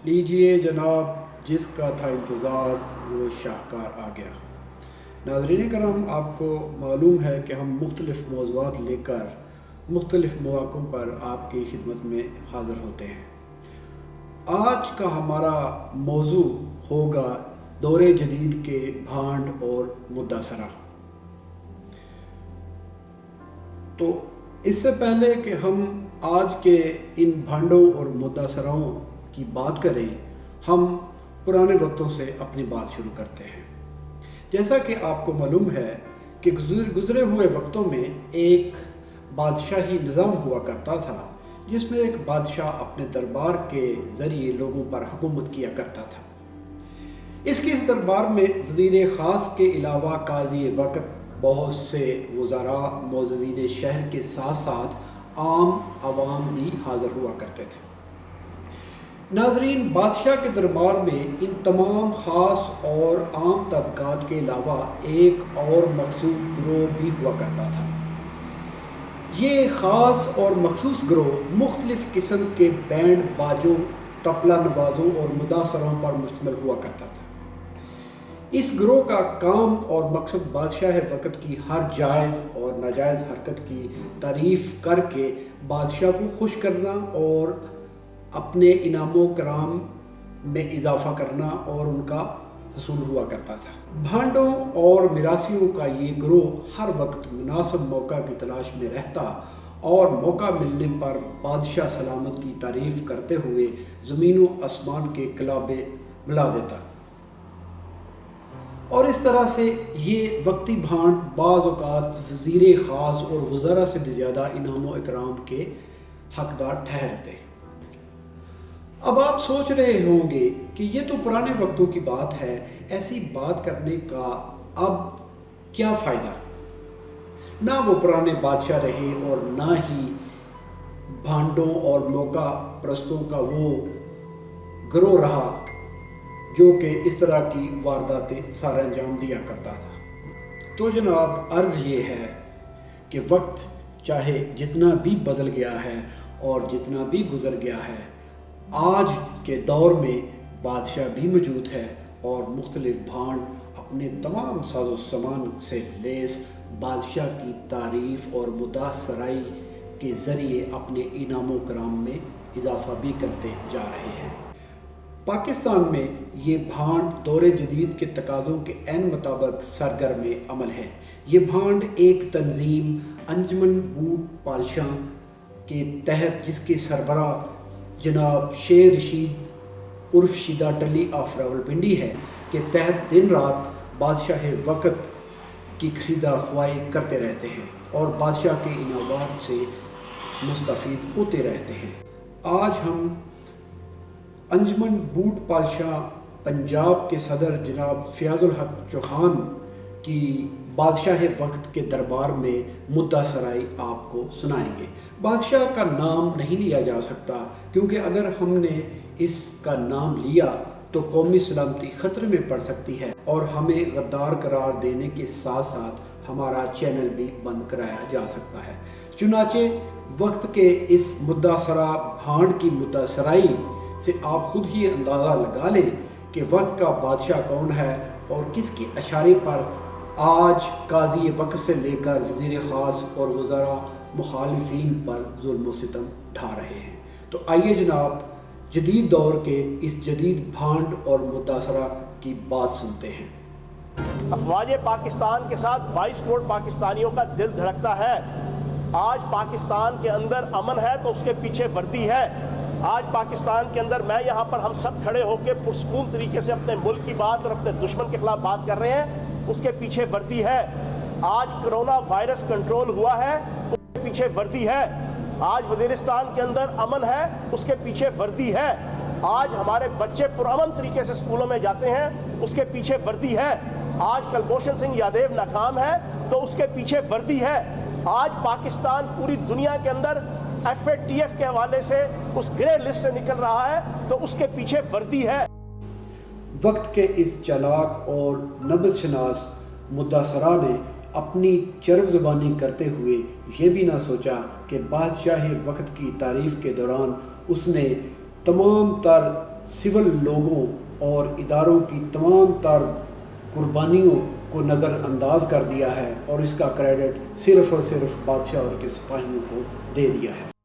لیجئے جناب، جس کا تھا انتظار وہ شاہکار آ گیا۔ ناظرین کرام، آپ کو معلوم ہے کہ ہم مختلف موضوعات لے کر مختلف مواقعوں پر آپ کی خدمت میں حاضر ہوتے ہیں۔ آج کا ہمارا موضوع ہوگا دور جدید کے بھانڈ اور مدعا سرا۔ تو اس سے پہلے کہ ہم آج کے ان بھانڈوں اور مدعا سراؤں کی بات کریں، ہم پرانے وقتوں سے اپنی بات شروع کرتے ہیں۔ جیسا کہ آپ کو معلوم ہے کہ گزرے ہوئے وقتوں میں ایک بادشاہی نظام ہوا کرتا تھا، جس میں ایک بادشاہ اپنے دربار کے ذریعے لوگوں پر حکومت کیا کرتا تھا۔ اس دربار میں وزیر خاص کے علاوہ قاضی وقت، بہت سے وزراء، معززین شہر کے ساتھ ساتھ عام عوام بھی حاضر ہوا کرتے تھے۔ ناظرین، بادشاہ کے دربار میں ان تمام خاص اور عام طبقات کے علاوہ ایک اور مخصوص گروہ بھی ہوا کرتا تھا۔ یہ خاص اور مخصوص گروہ مختلف قسم کے بینڈ باجوں، طبلہ نوازوں اور مدعا سراؤں پر مشتمل ہوا کرتا تھا۔ اس گروہ کا کام اور مقصد بادشاہ وقت کی ہر جائز اور ناجائز حرکت کی تعریف کر کے بادشاہ کو خوش کرنا اور اپنے انعام و کرام میں اضافہ کرنا اور ان کا حصول ہوا کرتا تھا۔ بھانڈوں اور میراثیوں کا یہ گروہ ہر وقت مناسب موقع کی تلاش میں رہتا اور موقع ملنے پر بادشاہ سلامت کی تعریف کرتے ہوئے زمین و آسمان کے کلابے ملا دیتا، اور اس طرح سے یہ وقتی بھانڈ بعض اوقات وزیر خاص اور وزراء سے بھی زیادہ انعام و اکرام کے حقدار ٹھہرتے۔ اب آپ سوچ رہے ہوں گے کہ یہ تو پرانے وقتوں کی بات ہے، ایسی بات کرنے کا اب کیا فائدہ؟ نہ وہ پرانے بادشاہ رہے اور نہ ہی بھانڈوں اور موقع پرستوں کا وہ گروہ رہا جو کہ اس طرح کی وارداتیں سارا انجام دیا کرتا تھا۔ تو جناب، عرض یہ ہے کہ وقت چاہے جتنا بھی بدل گیا ہے اور جتنا بھی گزر گیا ہے، آج کے دور میں بادشاہ بھی موجود ہے اور مختلف بھانڈ اپنے تمام ساز و سامان سے لیس بادشاہ کی تعریف اور مدعا سرائی کے ذریعے اپنے انعام و کرام میں اضافہ بھی کرتے جا رہے ہیں۔ پاکستان میں یہ بھانڈ دور جدید کے تقاضوں کے عین مطابق سرگرم عمل ہے۔ یہ بھانڈ ایک تنظیم انجمن بوٹ پالشاں کے تحت، جس کے سربراہ جناب شیر رشید عرف شیدہ ٹلی آف راولپنڈی ہے، کے تحت دن رات بادشاہ وقت کی قصیدہ خوائی کرتے رہتے ہیں اور بادشاہ کے انعامات سے مستفید ہوتے رہتے ہیں۔ آج ہم انجمن بوٹ پالشاں پنجاب کے صدر جناب فیاض الحق چوہان کی بادشاہ وقت کے دربار میں مدعا سرائی آپ کو سنائیں گے۔ بادشاہ کا نام نہیں لیا جا سکتا، کیونکہ اگر ہم نے اس کا نام لیا تو قومی سلامتی خطرے میں پڑ سکتی ہے اور ہمیں غدار قرار دینے کے ساتھ ساتھ ہمارا چینل بھی بند کرایا جا سکتا ہے۔ چنانچہ وقت کے اس مدعا سرا بھانڈ کی مدعا سرائی سے آپ خود ہی اندازہ لگا لیں کہ وقت کا بادشاہ کون ہے اور کس کی اشارے پر آج قاضی وقت سے لے کر وزیر خاص اور وزراء مخالفین پر ظلم و ستم ڈھا رہے ہیں۔ تو آئیے جناب، جدید دور کے اس جدید بھانڈ اور مدعا سرا کی بات سنتے ہیں۔ افواج پاکستان کے ساتھ 22 کروڑ پاکستانیوں کا دل دھڑکتا ہے۔ آج پاکستان کے اندر امن ہے تو اس کے پیچھے وردی ہے۔ آج پاکستان کے اندر میں یہاں پر ہم سب کھڑے ہو کے پرسکون طریقے سے اپنے ملک کی بات اور اپنے دشمن کے خلاف بات کر رہے ہیں، اس کے پیچھے وردی ہے۔ آج کرونا وائرس کنٹرول ہوا ہے، اس کے پیچھے وردی ہے۔ آج وزیرستان کے اندر امن ہے، اس کے پیچھے وردی ہے۔ آج ہمارے بچے پرامن طریقے سے اسکولوں میں جاتے ہیں، اس کے پیچھے وردی ہے۔ آج کلبھوشن سنگھ یادیو ناکام ہے تو اس کے پیچھے وردی ہے۔ آج پاکستان پوری دنیا کے اندر FATF کے حوالے سے اس گرے لسٹ سے نکل رہا ہے تو اس کے پیچھے وردی ہے۔ وقت کے اس چالاک اور نبض شناس مدعا سرا نے اپنی چرب زبانی کرتے ہوئے یہ بھی نہ سوچا کہ بادشاہ وقت کی تعریف کے دوران اس نے تمام تر سول لوگوں اور اداروں کی تمام تر قربانیوں کو نظر انداز کر دیا ہے اور اس کا کریڈٹ صرف اور صرف بادشاہ اور کے سپاہیوں کو دے دیا ہے۔